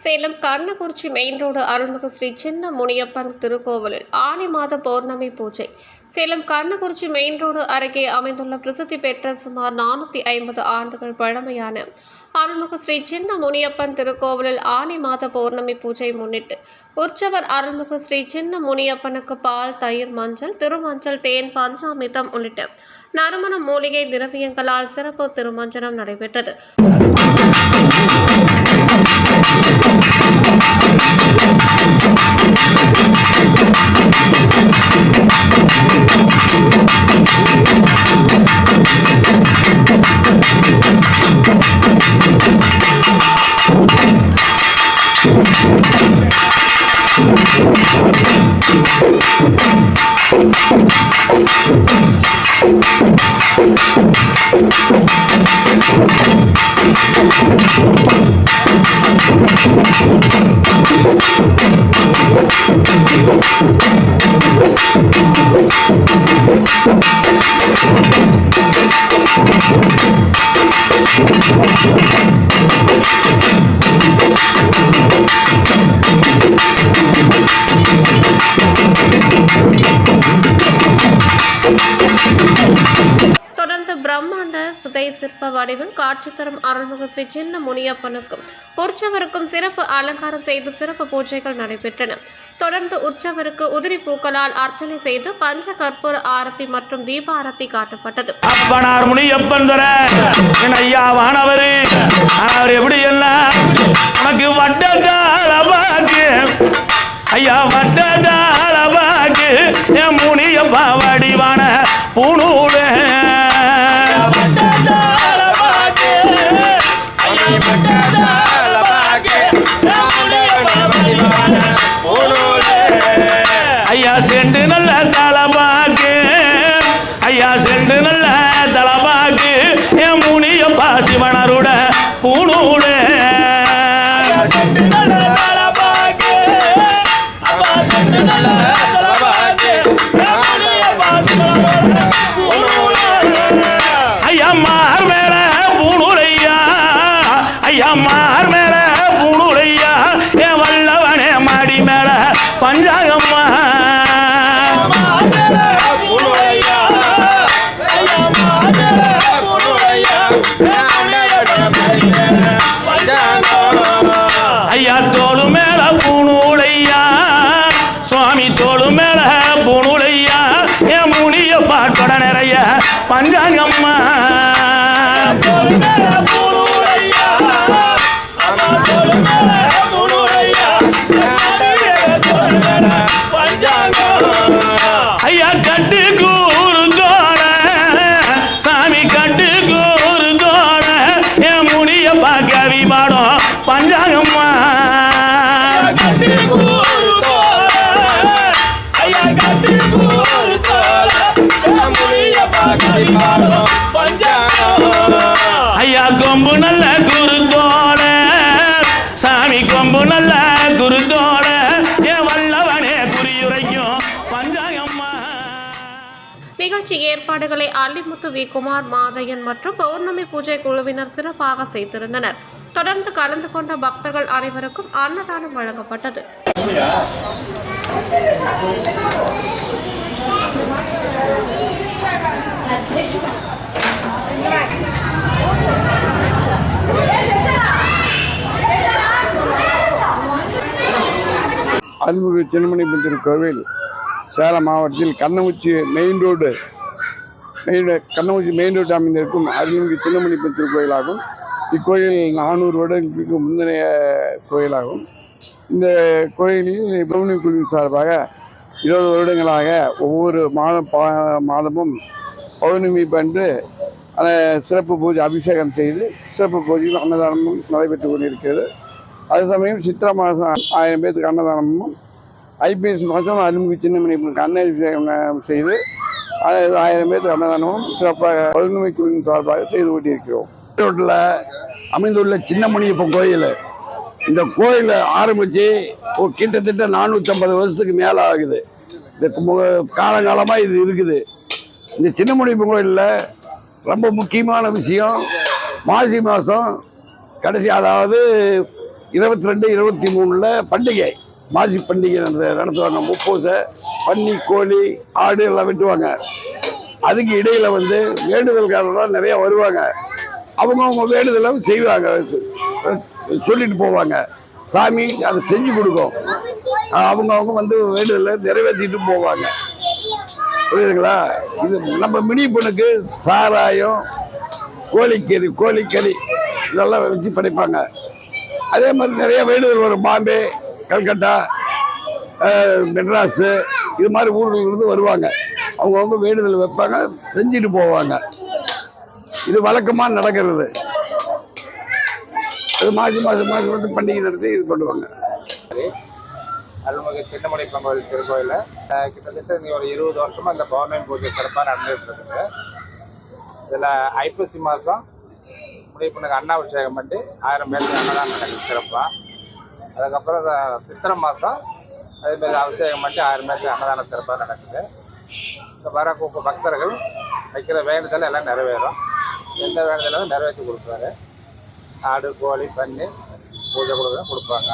Salem கண்ணகுறிச்சி main road அருள்மிகு ஸ்ரீ சின்ன முனியப்பன் திருக்கோவிலில் ஆனி மாத பௌர்ணமி பூஜை. சேலம் கண்ணகுறிச்சி மெயின் ரோடு அருகே அமைந்துள்ள பிரசித்தி பெற்ற சுமார் 450 ஆண்டுகள் பழமையான அருள்மிகு ஸ்ரீ சின்ன முனியப்பன் திருக்கோவிலில் ஆனி மாத பௌர்ணமி பூஜை முன்னிட்டு உற்சவர் அருள்மிகு ஸ்ரீ சின்ன முனியப்பனுக்கு பால், தயிர், மஞ்சள், திருமஞ்சள், தேன், பஞ்சாமிர்தம் உள்ளிட்ட நறுமண மூலிகை திரவியங்களால் சிறப்பு திருமஞ்சனம் நடைபெற்றது. தொடர்ந்து பிரம்மாண்ட சுதை சிற்ப வடிவில் காட்சி தரும் அருள்மிகு ஸ்ரீ சின்ன முனியப்பனுக்கும் உற்சவருக்கும் சிறப்பு அலங்காரம் செய்து சிறப்பு பூஜைகள் நடைபெற்றன. தொடர்ந்து உற்சவருக்கு உதிரி பூக்களால் அர்ச்சனை செய்து பஞ்ச கற்பூர ஆரத்தி மற்றும் தீபாரத்தி காட்டப்பட்டது. அப்பனார் முனியப்பன் எப்படி எல்லாம் உனக்கு வட்டதாளபாக்கு ஐயா வட்டதாளபாக்கு என் முனியப்பா வடிவான பூணூடு ஐயா சென்று நல்ல தலபாக்கு ஐயா சென்று நல்ல தலபாக்கு என் முனியப்பா சிவனருட பூணூடு ஐயா மார் மேல பூணூலையா ஐயா மார் மேல பூணூலையா என் வல்லவனே மாடி மேல பஞ்சாகம்மா ஐயா தோளு மேல பூணூலையா சுவாமி தோளு மேல பூணூலையா என் முனியப்பா கொட நிறைய பஞ்சாங்கம்மா ஐயா கட்டு கூறு தோட சாமி கட்டு கூறு தோட என் முனியப்பா கவி பாடும் பஞ்சாங்கம்மா ஐயா கொம்பு நல்ல குருதோட சாமி கொம்பு நல்ல குருதோட என் வல்லவனே குறியுரைக்கும் பஞ்சாங்கம்மா. நிகழ்ச்சி ஏற்பாடுகளை அள்ளிமுத்து வி. குமார், மாதையன் மற்றும் பௌர்ணமி பூஜை குழுவினர் சிறப்பாக செய்திருந்தனர். தொடர்ந்து கலந்து கொண்ட பக்தர்கள் அனைவருக்கும் அன்னதானம் வழங்கப்பட்டது. அருள்மிகு சின்னமுனியப்பன் திருக்கோவில் சேலம் மாவட்டத்தில் கண்ணகுறிச்சி மெயின் ரோடு அமைந்திருக்கும் அருள்மிகு சின்னமுனியப்பன் திருக்கோயிலாகும். இக்கோயில் 400 வருடங்களுக்கு முந்தைய கோயிலாகும். இந்த கோயிலில் பௌர்ணமி குழுவின் சார்பாக 20 வருடங்களாக ஒவ்வொரு மாதமும் பௌர்ணமி அன்று சிறப்பு பூஜை அபிஷேகம் செய்து சிறப்பு பூஜையும் அன்னதானமும் நடைபெற்று கொண்டிருக்கிறது. அதே சமயம் சித்திரை மாதம் 1000 பேருக்கு அன்னதானமும், ஐப்பசி மாதம் அருள்மிகு சின்னமுனியப்பனுக்கு அன்னபிஷேகம் செய்து 1000 பேருக்கு அன்னதானமும் சிறப்பாக பௌர்ணமி குழுவின் சார்பாக செய்து கொண்டிருக்கிறோம். ரோட்டில் அமைந்துள்ள சின்னமுனியப்பன் கோயில், இந்த கோயில் ஆரம்பித்து கிட்டத்தட்ட 450 வருஷத்துக்கு மேலே ஆகுது. இந்த காலங்காலமாக இது இருக்குது. இந்த சின்னமுனியப்பன் கோயிலில் ரொம்ப முக்கியமான விஷயம், மாசி மாதம் கடைசி, அதாவது 22, 23 பண்டிகை மாசி பண்டிகை நடத்துவாங்க. முப்பூசை, பன்னி, கோழி, ஆடு எல்லாம் வெட்டுவாங்க. அதுக்கு இடையில வந்து வேண்டுதல்காரர்கள் நிறைய வருவாங்க. அவங்க வேண்டுதலை செய்வாங்க, சொல்லிட்டு போவாங்க. சாமி அதை செஞ்சு கொடுக்கும். அவங்க வந்து வேண்டுதலை நிறைவேற்றிட்டு போவாங்க. புரியுதுங்களா? இது நம்ம மினி பொண்ணுக்கு சாராயம், கோழிக்கறி இதெல்லாம் வச்சு படைப்பாங்க. அதே மாதிரி நிறைய வேண்டுதல் வரும். பாம்பே, கல்கட்டா, மெட்ராஸு இது மாதிரி ஊர்களிலிருந்து வருவாங்க. அவங்க வேண்டுதல் வைப்பாங்க, செஞ்சுட்டு போவாங்க. இது வழக்கமாக நடக்கிறது. அது மாசி மாதம் வந்து பண்டிகை நடத்தி இது பண்ணுவாங்க. அருள்மிகு சின்னமணியப்பன் கோயில் திருக்கோயிலில் கிட்டத்தட்ட ஒரு 20 வருஷமாக இந்த பௌர்ணமி பூஜை சிறப்பாக நடந்துகிட்டு இருக்குது. இதில் ஐப்பசி மாதம் முடிப்புனுக்கு அன்னாபிஷேகம் பண்ணி 1000 பேருக்கு அன்னதானம் நடக்குது சிறப்பாக. அதுக்கப்புறம் சித்திரை மாதம் அதேமாதிரி அபிஷேகம் பண்ணி 1000 பேருக்கு அன்னதானம் சிறப்பாக நடக்குது. இந்த வர பக்தர்கள் வைக்கிற வேண்டுதல் எல்லாம் நிறைவேறும். எந்த வேண்டுதலும் நிறைவேற்றி கொடுப்பாரு. ஆடு, கோழி, பன்னி பூஜை கொடுப்பாங்க.